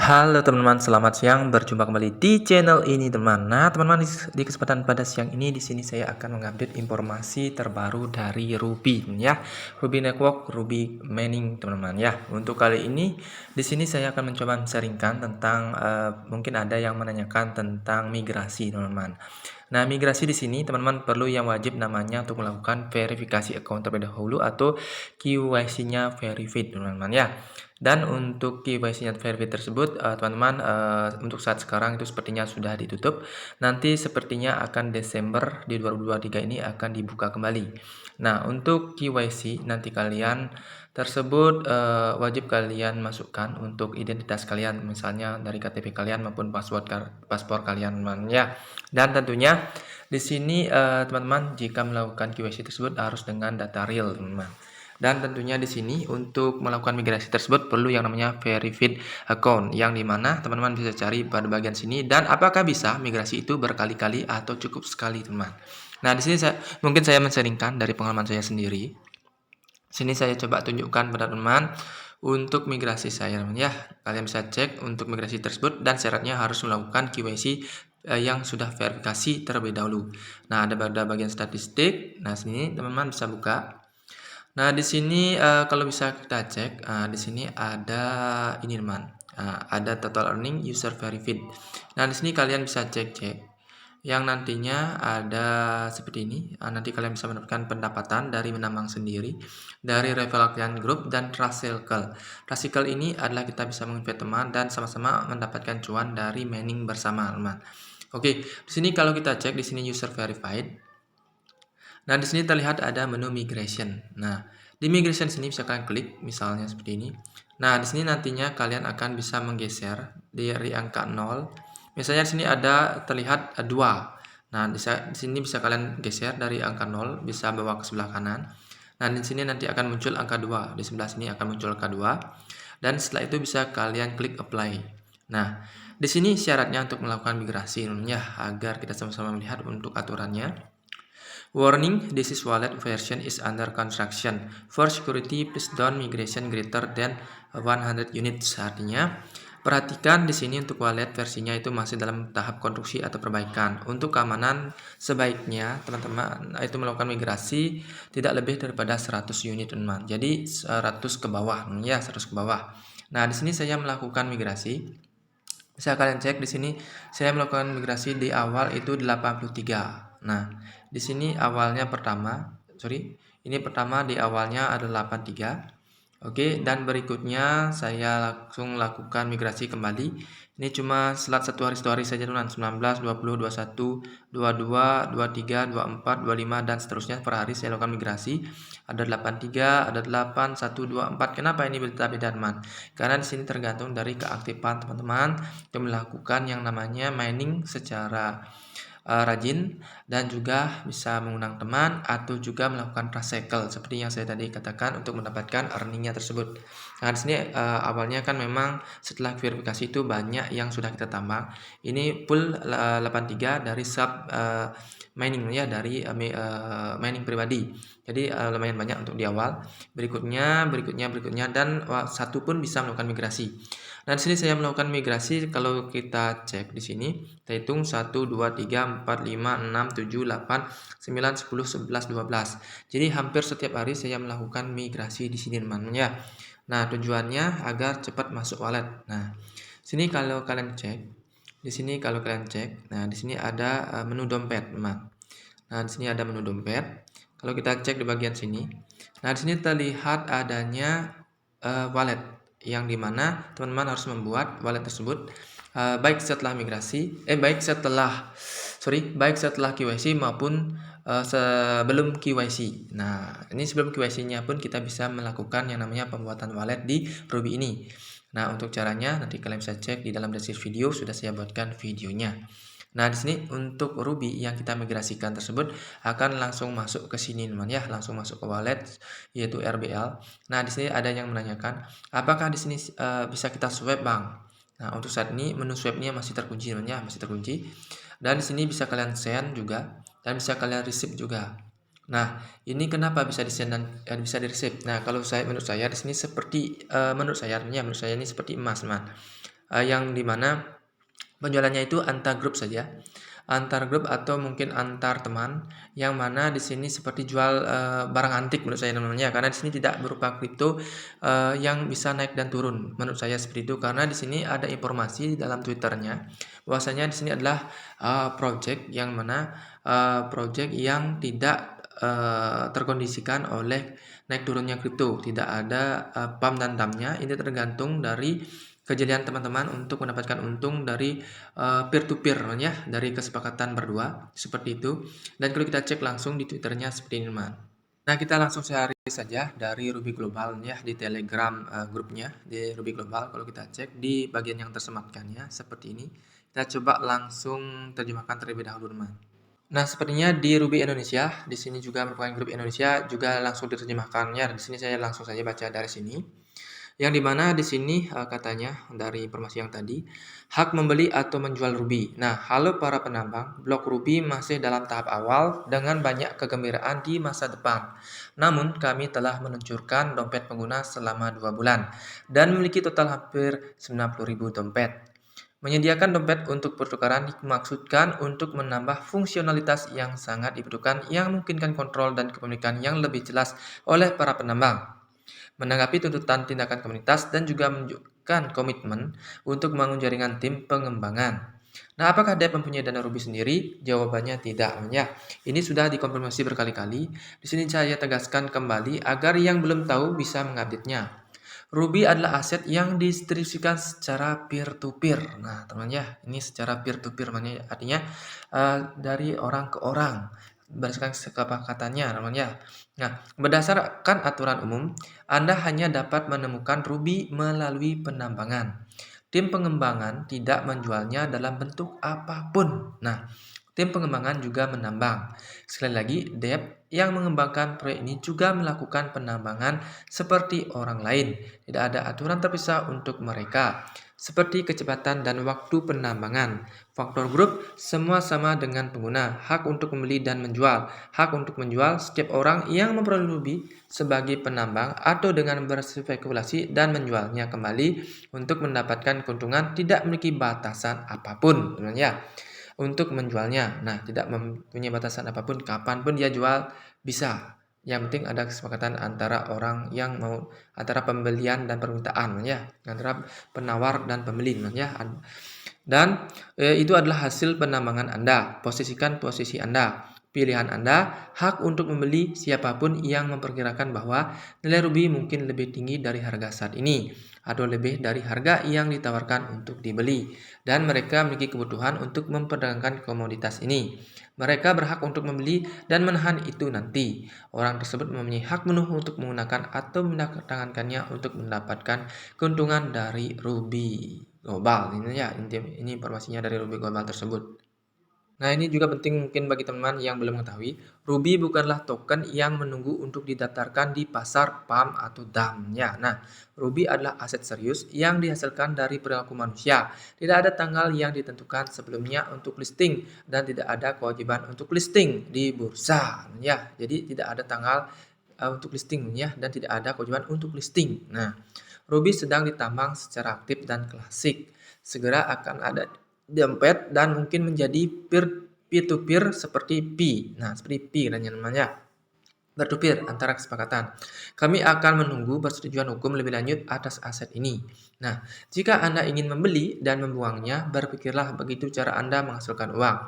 Halo teman-teman, selamat siang. Berjumpa kembali di channel ini, teman. Nah, teman-teman, di kesempatan pada siang ini di sini saya akan mengupdate informasi terbaru dari Ruby ya. Ruby Network, Ruby Mining, teman-teman ya. Untuk kali ini di sini saya akan mencoba sharingkan tentang mungkin ada yang menanyakan tentang migrasi, teman-teman. Nah, migrasi di sini teman-teman perlu yang wajib namanya untuk melakukan verifikasi account terlebih dahulu atau KYC-nya verified, teman-teman ya. Dan untuk KYC-nya verified tersebut, teman-teman, untuk saat sekarang itu sepertinya sudah ditutup. Nanti sepertinya akan Desember di 2023 ini akan dibuka kembali. Nah, untuk KYC nanti kalian tersebut wajib kalian masukkan untuk identitas kalian, misalnya dari KTP kalian maupun paspor kalian, teman ya. Dan tentunya di sini teman-teman jika melakukan KYC tersebut harus dengan data real, teman-teman. Dan tentunya di sini untuk melakukan migrasi tersebut perlu yang namanya verified account, yang dimana teman-teman bisa cari pada bagian sini. Dan apakah bisa migrasi itu berkali-kali atau cukup sekali, teman. Nah, di sini mungkin saya men-sharingkan dari pengalaman saya sendiri. Sini saya coba tunjukkan pada teman untuk migrasi saya, teman ya. Kalian bisa cek untuk migrasi tersebut dan syaratnya harus melakukan KYC yang sudah verifikasi terlebih dahulu. Nah, ada pada bagian statistik. Nah, sini teman-teman bisa buka. Nah, di sini kalau bisa kita cek, di sini ada ini, teman. Ada total earning user verified. Nah, di sini kalian bisa cek yang nantinya ada seperti ini. Nanti kalian bisa mendapatkan pendapatan dari menambang sendiri, dari referral client group dan trust circle. Trust circle ini adalah kita bisa menginvite teman dan sama-sama mendapatkan cuan dari mining bersama, teman. Oke, di sini kalau kita cek di sini user verified. Nah, di sini terlihat ada menu migration. Nah, di migration sini bisa kalian klik, misalnya seperti ini. Nah, di sini nantinya kalian akan bisa menggeser dari angka 0. Misalnya di sini ada terlihat 2. Nah, di sini bisa kalian geser dari angka 0, bisa bawa ke sebelah kanan. Nah, di sini nanti akan muncul angka 2. Di sebelah sini akan muncul angka 2. Dan setelah itu bisa kalian klik apply. Nah, di sini syaratnya untuk melakukan migrasi, ya, agar kita sama-sama melihat untuk aturannya. Warning, this is wallet version is under construction. For security, please don't migration greater than 100 units. Artinya, perhatikan di sini untuk wallet versinya itu masih dalam tahap konstruksi atau perbaikan. Untuk keamanan, sebaiknya teman-teman itu melakukan migrasi tidak lebih daripada 100 unit, teman. Jadi 100 ke bawah, ya 100 ke bawah. Nah, di sini saya melakukan migrasi. Bisa kalian cek di sini saya melakukan migrasi di awal itu 83. Nah, di sini awalnya ini pertama di awalnya ada 83. Oke, dan berikutnya saya langsung lakukan migrasi kembali. Ini cuma selat satu hari saja, teman. 19, 20, 21, 22, 23, 24, 25 dan seterusnya per hari saya lakukan migrasi. Ada 83, ada 8, 1, 2, 4. Kenapa ini beda-beda, teman? Karena di sini tergantung dari keaktifan teman-teman yang melakukan yang namanya mining secara rajin dan juga bisa mengundang teman atau juga melakukan trust cycle seperti yang saya tadi katakan untuk mendapatkan earningnya tersebut. Nah, di sini awalnya kan memang setelah verifikasi itu banyak yang sudah kita tambah. Ini full 83 dari sub mining ya, dari mining pribadi. Jadi lumayan banyak untuk di awal. Berikutnya dan satu pun bisa melakukan migrasi. Nah, di sini saya melakukan migrasi. Kalau kita cek di sini, kita hitung 1, 2, 3, 4, 5, 6, 7, 8, 9, 10, 11, 12. Jadi hampir setiap hari saya melakukan migrasi di sini, teman ya. Nah, tujuannya agar cepat masuk wallet. Nah, sini kalau kalian cek, nah di sini ada menu dompet, teman. Nah, di sini ada menu dompet. Kalau kita cek di bagian sini, nah di sini terlihat adanya wallet yang dimana teman-teman harus membuat wallet tersebut baik setelah KYC maupun sebelum KYC. Nah, ini sebelum KYC-nya pun kita bisa melakukan yang namanya pembuatan wallet di Ruby ini. Nah, untuk caranya nanti kalian bisa cek di dalam deskripsi video, sudah saya buatkan videonya. Nah, di sini untuk Ruby yang kita migrasikan tersebut akan langsung masuk ke sini, teman ya, langsung masuk ke wallet yaitu RBL. Nah, di sini ada yang menanyakan, apakah di sini bisa kita swipe, Bang? Nah, untuk saat ini menu swipe-nya masih terkunci, teman ya, masih terkunci. Dan di sini bisa kalian send juga dan bisa kalian receive juga. Nah, ini kenapa bisa di send dan bisa di receive? Nah, kalau menurut saya di sini seperti menurut saya ini seperti emas, teman. yang dimana penjualannya itu antar grup saja, antar grup atau mungkin antar teman, yang mana di sini seperti jual barang antik menurut saya namanya, karena di sini tidak berupa kripto yang bisa naik dan turun. Menurut saya seperti itu, karena di sini ada informasi di dalam Twitternya bahwasanya di sini adalah project yang mana project yang tidak terkondisikan oleh naik turunnya kripto, tidak ada pump dan dumpnya. Ini tergantung dari kejelian teman-teman untuk mendapatkan untung dari peer to peer ya, dari kesepakatan berdua seperti itu. Dan kalau kita cek langsung di Twitternya seperti ini teman. Nah, kita langsung cari saja dari Ruby Global ya, di Telegram grupnya di Ruby Global. Kalau kita cek di bagian yang tersematkannya seperti ini, kita coba langsung terjemahkan terlebih dahulu teman. Nah, sepertinya di Ruby Indonesia, di sini juga merupakan grup Indonesia, juga langsung diterjemahkannya. Di sini saya langsung saja baca dari sini. Yang dimana di sini katanya dari informasi yang tadi, hak membeli atau menjual Ruby. Nah, halo para penambang, blok Ruby masih dalam tahap awal dengan banyak kegembiraan di masa depan. Namun, kami telah meluncurkan dompet pengguna selama 2 bulan dan memiliki total hampir 90.000 dompet. Menyediakan dompet untuk pertukaran dimaksudkan untuk menambah fungsionalitas yang sangat dibutuhkan yang memungkinkan kontrol dan kepemilikan yang lebih jelas oleh para penambang. Menanggapi tuntutan tindakan komunitas dan juga menunjukkan komitmen untuk membangun jaringan tim pengembangan. Nah, apakah Dev mempunyai dana Ruby sendiri? Jawabannya tidak. Ya, ini sudah dikonfirmasi berkali-kali. Di sini saya tegaskan kembali agar yang belum tahu bisa mengupdate-nya. Ruby adalah aset yang didistribusikan secara peer-to-peer. Nah, teman ya, ini secara peer-to-peer artinya dari orang ke orang berdasarkan kesepakatannya namanya. Nah, berdasarkan aturan umum, Anda hanya dapat menemukan Ruby melalui penambangan. Tim pengembangan tidak menjualnya dalam bentuk apapun. Nah, tim pengembangan juga menambang. Sekali lagi, Dev yang mengembangkan proyek ini juga melakukan penambangan seperti orang lain. Tidak ada aturan terpisah untuk mereka. Seperti kecepatan dan waktu penambangan. Faktor grup semua sama dengan pengguna, hak untuk membeli dan menjual. Hak untuk menjual setiap orang yang memperoleh Ruby sebagai penambang atau dengan berspekulasi dan menjualnya kembali untuk mendapatkan keuntungan tidak memiliki batasan apapun. Ya, untuk menjualnya. Nah, tidak mempunyai batasan apapun, kapanpun dia jual bisa. Yang penting ada kesepakatan antara orang yang mau, antara pembelian dan permintaan ya, antara penawar dan pembeli ya. Dan itu adalah hasil penambangan Anda. Posisikan posisi Anda, pilihan Anda, hak untuk membeli siapapun yang memperkirakan bahwa nilai Ruby mungkin lebih tinggi dari harga saat ini atau lebih dari harga yang ditawarkan untuk dibeli, dan mereka memiliki kebutuhan untuk memperdagangkan komoditas ini. Mereka berhak untuk membeli dan menahan itu nanti. Orang tersebut mempunyai hak penuh untuk menggunakan atau mendatangkannya untuk mendapatkan keuntungan dari Ruby Global. Ini ya, ini informasinya dari Ruby Global tersebut. Nah, ini juga penting mungkin bagi teman-teman yang belum mengetahui, Ruby bukanlah token yang menunggu untuk didaftarkan di pasar pump atau dump ya. Nah, Ruby adalah aset serius yang dihasilkan dari perilaku manusia. Tidak ada tanggal yang ditentukan sebelumnya untuk listing dan tidak ada kewajiban untuk listing di bursa ya. Jadi tidak ada tanggal untuk listing ya, dan tidak ada kewajiban untuk listing. Nah, Ruby sedang ditambang secara aktif dan klasik. Segera akan ada dompet dan mungkin menjadi peer-to-peer seperti Pi. Nah, seperti Pi namanya. Peer-to-peer antara kesepakatan. Kami akan menunggu persetujuan hukum lebih lanjut atas aset ini. Nah, jika Anda ingin membeli dan membuangnya, berpikirlah begitu cara Anda menghasilkan uang.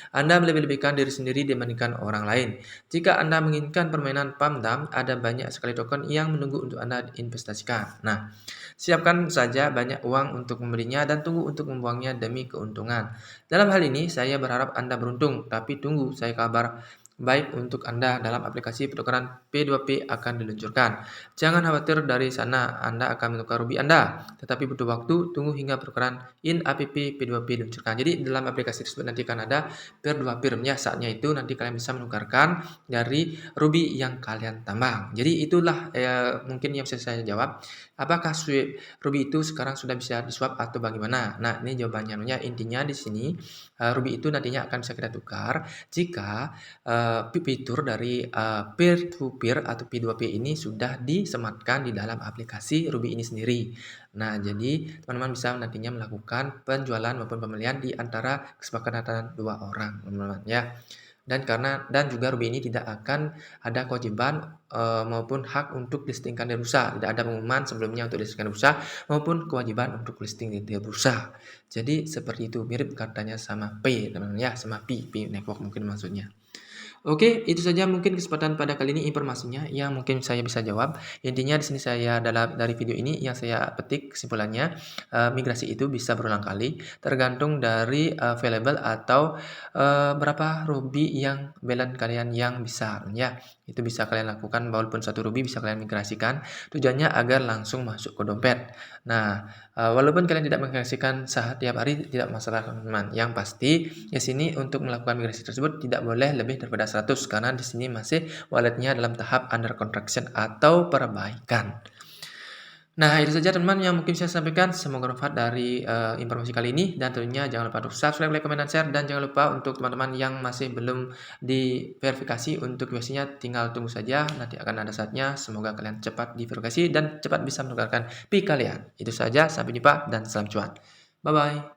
Anda melebih-lebihkan diri sendiri dibandingkan orang lain. Jika Anda menginginkan permainan pump dump, ada banyak sekali token yang menunggu untuk Anda investasikan. Nah, siapkan saja banyak uang untuk membelinya dan tunggu untuk membuangnya demi keuntungan. Dalam hal ini, saya berharap Anda beruntung, tapi tunggu saya kabar baik untuk Anda dalam aplikasi pertukaran P2P akan diluncurkan. Jangan khawatir dari sana Anda akan menukar Ruby Anda, tetapi butuh waktu, tunggu hingga pertukaran in-app P2P diluncurkan. Jadi dalam aplikasi tersebut nanti akan ada peer-to-peer ya, saatnya itu nanti kalian bisa menukarkan dari Ruby yang kalian tambang. Jadi itulah mungkin yang bisa saya jawab. Apakah Ruby itu sekarang sudah bisa di-swap atau bagaimana? Nah, ini jawabannya. Intinya di sini Ruby itu nantinya akan bisa kita tukar jika fitur dari peer to peer atau P2P ini sudah disematkan di dalam aplikasi Ruby ini sendiri. Nah, jadi teman-teman bisa nantinya melakukan penjualan maupun pembelian di antara kesepakatan dua orang, teman-teman ya. Dan juga Ruby ini tidak akan ada kewajiban maupun hak untuk listingkan di bursa. Tidak ada pengumuman sebelumnya untuk listingkan di bursa maupun kewajiban untuk listing di bursa. Jadi seperti itu, mirip katanya sama P, teman-teman ya, sama P network mungkin maksudnya. Oke, itu saja mungkin kesempatan pada kali ini informasinya yang mungkin saya bisa jawab. Intinya di sini saya dari video ini yang saya petik kesimpulannya, migrasi itu bisa berulang kali tergantung dari available atau berapa Ruby yang balance kalian yang besar ya. Itu bisa kalian lakukan walaupun satu Ruby bisa kalian migrasikan. Tujuannya agar langsung masuk ke dompet. Nah, walaupun kalian tidak migrasikan setiap hari tidak masalah teman-teman. Yang pasti di sini untuk melakukan migrasi tersebut tidak boleh lebih daripada 100 karena di sini masih walletnya dalam tahap under construction atau perbaikan. Nah, itu saja teman-teman yang mungkin saya sampaikan. Semoga bermanfaat dari informasi kali ini. Dan tentunya jangan lupa untuk subscribe, like, comment, dan share. Dan jangan lupa untuk teman-teman yang masih belum diverifikasi untuk KYC-nya, tinggal tunggu saja. Nanti akan ada saatnya. Semoga kalian cepat diverifikasi dan cepat bisa menukarkan PIK kalian. Itu saja, sampai jumpa dan salam cuan. Bye-bye.